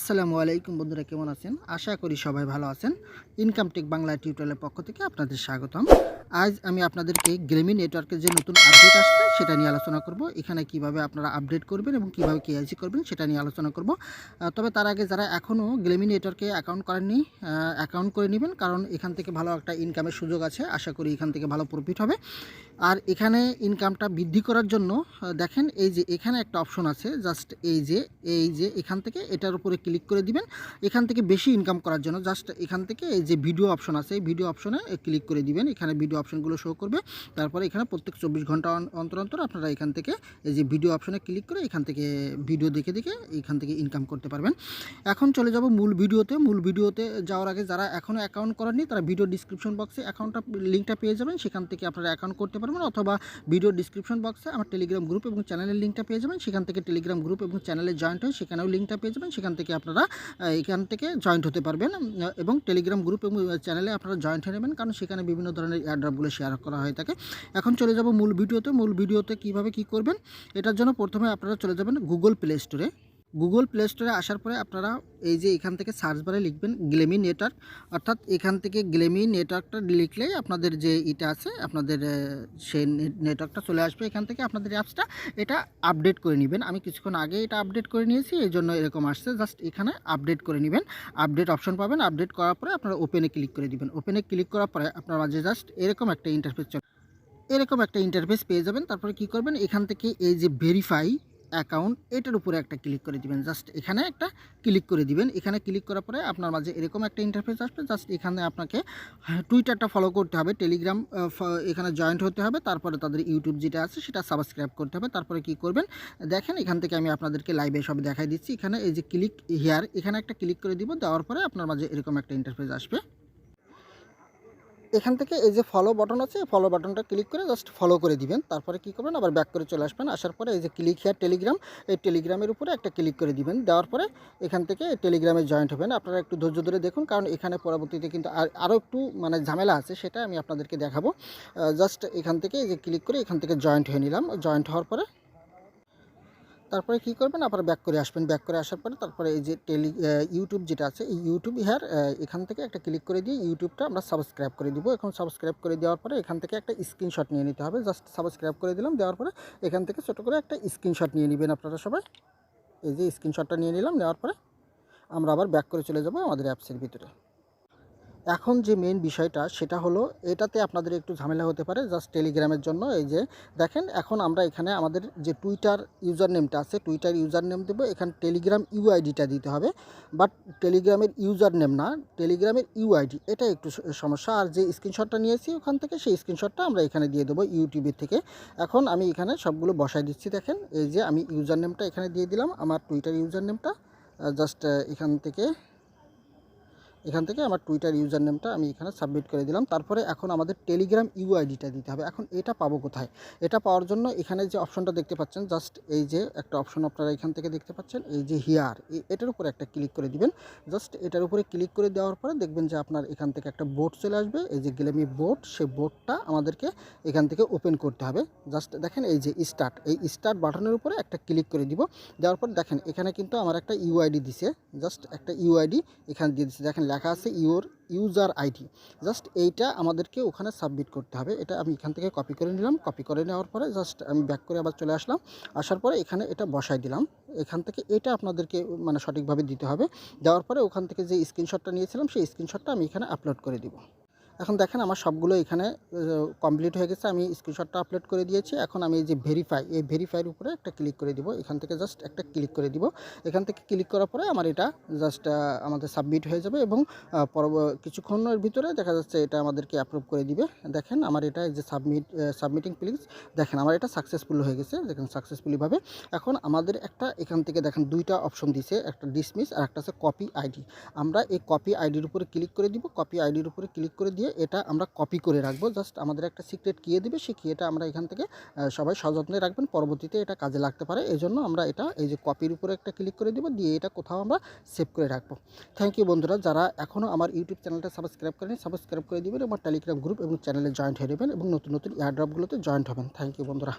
আসসালামু আলাইকুম বন্ধুরা, কেমন আছেন? আশা করি সবাই ভালো আছেন। ইনকাম টেক বাংলা টিউটোরিয়ালের পক্ষ থেকে আপনাদের স্বাগতম। আজ আমি আপনাদেরকে গ্লেমি নেটওয়ার্কের যে নতুন আপডেট আসছে সেটা নিয়ে আলোচনা করব। এখানে কিভাবে আপনারা আপডেট করবেন এবং কিভাবে কেওয়াইসি করবেন সেটা নিয়ে আলোচনা করব। তবে তার আগে যারা এখনও গ্লেমি নেটওয়ার্কে অ্যাকাউন্ট করেননি, অ্যাকাউন্ট করে নেবেন, কারণ এখান থেকে ভালো একটা ইনকামের সুযোগ আছে। আশা করি এখান থেকে ভালো প্রফিট হবে। আর এখানে ইনকামটা বৃদ্ধি করার জন্য দেখেন এই যে এখানে একটা অপশন আছে, জাস্ট এই যে এখান থেকে এটার উপরে ক্লিক করে দিবেন। এখান থেকে বেশি ইনকাম করার জন্য জাস্ট এখান থেকে এই যে ভিডিও অপশন আছে, এই ভিডিও অপশনে ক্লিক করে দিবেন। এখানে ভিডিও অপশনগুলো শো করবে। তারপরে এখানে প্রত্যেক 24 ঘন্টা অন্তর অন্তর আপনারা এখান থেকে এই যে ভিডিও অপশনে ক্লিক করে এখান থেকে ভিডিও দেখে দেখে এখান থেকে ইনকাম করতে পারবেন। এখন চলে যাব মূল ভিডিওতে যাওয়ার আগে যারা এখনও অ্যাকাউন্ট করেননি তারা ভিডিও ডিসক্রিপশন বক্সে অ্যাকাউন্টটা লিঙ্কটা পেয়ে যাবেন। সেখান থেকে আপনারা অ্যাকাউন্ট করতে পারবেন, অথবা ভিডিও ডিসক্রিপশন বক্সে আমার টেলিগ্রাম গ্রুপ এবং চ্যানেলের লিঙ্কটা পেয়ে যাবেন। সেখান থেকে টেলিগ্রাম গ্রুপ এবং চ্যানেলে জয়েন্ট হয়ে সেখানেও লিঙ্কটা পেয়ে যাবেন। সেখান থেকে আপনারা এখান থেকে জয়েন্ট হতে পারবেন এবং টেলিগ্রাম গ্রুপ এবং চ্যানেলে আপনারা জয়েন্ট হয়ে নেবেন, কারণ সেখানে বিভিন্ন ধরনের এয়ারড্রপগুলো শেয়ার করা হয়ে থাকে। এখন চলে যাব মূল ভিডিওতে কীভাবে কী করবেন। এটার জন্য প্রথমে আপনারা চলে যাবেন গুগল প্লে স্টোরে আসার পরে আপনারা এই যে এখান থেকে সার্চ বারে লিখবেন গ্লেমি নেটওয়ার্ক, অর্থাৎ এখান থেকে গ্লেমি নেটওয়ার্কটা লিখলেই আপনাদের যে এটা আছে আপনাদের সেই নেটওয়ার্কটা চলে আসবে। এখান থেকে আপনাদের অ্যাপসটা এটা আপডেট করে নেবেন। আমি কিছুক্ষণ আগে এটা আপডেট করে নিয়েছি, এই জন্য এরকম আসছে। জাস্ট এখানে আপডেট করে নেবেন, আপডেট অপশন পাবেন। আপডেট করার পরে আপনারা ওপেনে ক্লিক করে দিবেন। ওপেনে ক্লিক করার পরে আপনার মাঝে জাস্ট এরকম একটা ইন্টারফেস পেয়ে যাবেন। তারপরে কি করবেন, এখান থেকে এই যে ভেরিফাই অ্যাকাউন্ট এটার উপরে একটা ক্লিক করে দিবেন। জাস্ট এখানে একটা ক্লিক করে দিবেন। এখানে ক্লিক করার পরে আপনার মাঝে এরকম একটা ইন্টারফেস আসবে। জাস্ট এখানে আপনাকে টুইটারটা ফলো করতে হবে, টেলিগ্রাম এখানে জয়েন্ট হতে হবে, তারপরে তাদের ইউটিউব যেটা আছে সেটা সাবস্ক্রাইব করতে হবে। তারপরে কি করবেন, দেখেন এখান থেকে আমি আপনাদেরকে লাইভে সব দেখাই দিচ্ছি। এখানে এই যে ক্লিক হিয়ার, এখানে একটা ক্লিক করে দিব। দেওয়ার পরে আপনার মাঝে এরকম একটা ইন্টারফেস আসবে। এখান থেকে এই যে ফলো বাটন আছে, ফলো বাটনটা ক্লিক করে জাস্ট ফলো করে দিবেন। তারপরে কি করবেন, আবার ব্যাক করে চলে আসবেন। আসার পরে এই যে ক্লিক হিয়ার টেলিগ্রাম, এই টেলিগ্রামের উপরে একটা ক্লিক করে দিবেন। দেওয়ার পরে এখান থেকে টেলিগ্রামে জয়েন্ট হবেন। আপনারা একটু ধৈর্য ধরে দেখুন, কারণ এখানে পরবর্তীতে কিন্তু আরও একটু ঝামেলা আছে, সেটা আমি আপনাদেরকে দেখাবো। জাস্ট এখান থেকে এই যে ক্লিক করে এখান থেকে জয়েন্ট হয়ে নিলাম। জয়েন্ট হওয়ার পরে তারপরে কি করবেন, আবার ব্যাক করে আসবেন। ব্যাক করে আসার পরে তারপরে এই যে ইউটিউব যেটা আছে, এই ইউটিউব হিয়ার এখান থেকে একটা ক্লিক করে দিয়ে ইউটিউবটা আমরা সাবস্ক্রাইব করে দিব। এখন সাবস্ক্রাইব করে দেওয়ার পরে এখান থেকে একটা স্ক্রিনশট নিয়ে নিতে হবে। জাস্ট সাবস্ক্রাইব করে দিলাম। দেওয়ার পরে এখান থেকে ছোটো করে একটা স্ক্রিনশট নিয়ে নেবেন আপনারা সবাই। এই যে স্ক্রিনশটটা নিয়ে নিলাম। নেওয়ার পরে আমরা আবার ব্যাক করে চলে যাব আমাদের অ্যাপসের ভিতরে। এখন যে মেইন বিষয়টা সেটা হলো, এটাতে আপনাদের একটু ঝামেলা হতে পারে জাস্ট টেলিগ্রামের জন্য। এই যে দেখেন, এখন আমরা এখানে আমাদের যে টুইটার ইউজার নেমটা আছে, টুইটার ইউজার নেম দেবো। এখানে টেলিগ্রাম ইউআইডিটা দিতে হবে, বাট টেলিগ্রামের ইউজার নেম না, টেলিগ্রামের ইউআইডি, এটা একটু সমস্যা। আর যে স্ক্রিনশটটা নিয়েছি ওখান থেকে, সেই স্ক্রিনশটটা আমরা এখানে দিয়ে দেবো ইউটিউবের থেকে। এখন আমি এখানে সবগুলো বসাই দিচ্ছি। দেখেন এই যে আমি ইউজার নেমটা এখানে দিয়ে দিলাম, আমার টুইটার ইউজার নেমটা। জাস্ট এখান থেকে আমার টুইটার ইউজার নেমটা আমি এখানে সাবমিট করে দিলাম। তারপরে এখন আমাদের টেলিগ্রাম ইউআইডিটা দিতে হবে। এখন এটা পাবো কোথায়? এটা পাওয়ার জন্য এখানে যে অপশনটা দেখতে পাচ্ছেন, জাস্ট এই যে একটা অপশন আপনারা এখান থেকে দেখতে পাচ্ছেন, এই যে হিয়ার, এটার উপরে একটা ক্লিক করে দিবেন। জাস্ট এটার উপরে ক্লিক করে দেওয়ার পরে দেখবেন যে আপনার এখান থেকে একটা বোর্ড চলে আসবে, এই যে গ্লেমি বোর্ড। সেই বোর্ডটা আমাদেরকে এখান থেকে ওপেন করতে হবে। জাস্ট দেখেন এই যে স্টার্ট, এই স্টার্ট বাটনের উপরে একটা ক্লিক করে দিব। দেওয়ার পর দেখেন এখানে কিন্তু আমার একটা ইউআইডি দিছে, জাস্ট একটা ইউআইডি এখানে দিয়ে দিচ্ছে। দেখেন লেখা আছে ইউর ইউজার আইডি। জাস্ট এইটা আমাদেরকে ওখানে সাবমিট করতে হবে। এটা আমি এখান থেকে কপি করে নিলাম। কপি করে নেওয়ার পরে জাস্ট আমি ব্যাক করে আবার চলে আসলাম। আসার পরে এখানে এটা বসাই দিলাম। এখান থেকে এটা আপনাদেরকে সঠিকভাবে দিতে হবে। দেওয়ার পরে ওখান থেকে যে স্ক্রিনশটটা নিয়েছিলাম সেই স্ক্রিনশটটা আমি এখানে আপলোড করে দিব। এখন দেখেন আমার সবগুলো এখানে কমপ্লিট হয়ে গেছে। আমি স্ক্রিনশটটা আপলোড করে দিয়েছি। এখন আমি এই যে ভেরিফাই, এই ভেরিফাইয়ের উপরে একটা ক্লিক করে দিব। এখান থেকে জাস্ট একটা ক্লিক করে দিব। এখান থেকে ক্লিক করার পরে আমার এটা জাস্ট আমাদের সাবমিট হয়ে যাবে এবং কিছুক্ষণের ভিতরে দেখা যাচ্ছে এটা আমাদেরকে অ্যাপ্রুভ করে দিবে। দেখেন আমার এটা এই যে সাবমিটিং প্লিজ, দেখেন আমার এটা সাকসেসফুল হয়ে গেছে। দেখেন সাকসেসফুলিভাবে। এখন আমাদের একটা এখান থেকে দেখেন দুইটা অপশন দিছে, একটা ডিসমিস আর একটা আছে কপি আইডি। আমরা এই কপি আইডির উপরে ক্লিক করে দিব। কপি আইডির উপরে ক্লিক করে দিয়ে এটা আমরা কপি করে রাখবো। জাস্ট আমাদের একটা সিক্রেট কি দিবে, সেই কিটা আমরা এখান থেকে সবাই সযত্নে রাখবেন, পরবর্তীতে এটা কাজে লাগতে পারে। এই জন্য আমরা এটা এই যে কপির উপরে একটা ক্লিক করে দিব, দিয়ে এটা কোথাও আমরা সেভ করে রাখবো। থ্যাংক ইউ বন্ধুরা, যারা এখনও আমার ইউটিউব চ্যানেলটা সাবস্ক্রাইব করেন, সাবস্ক্রাইব করে দিবেন এবং টেলিগ্রাম গ্রুপ এবং চ্যানেলে জয়েন্ট হয়ে নেবেন এবং নতুন নতুন এয়ারড্রপগুলোতে জয়েন্ট হবেন। থ্যাংক ইউ বন্ধুরা।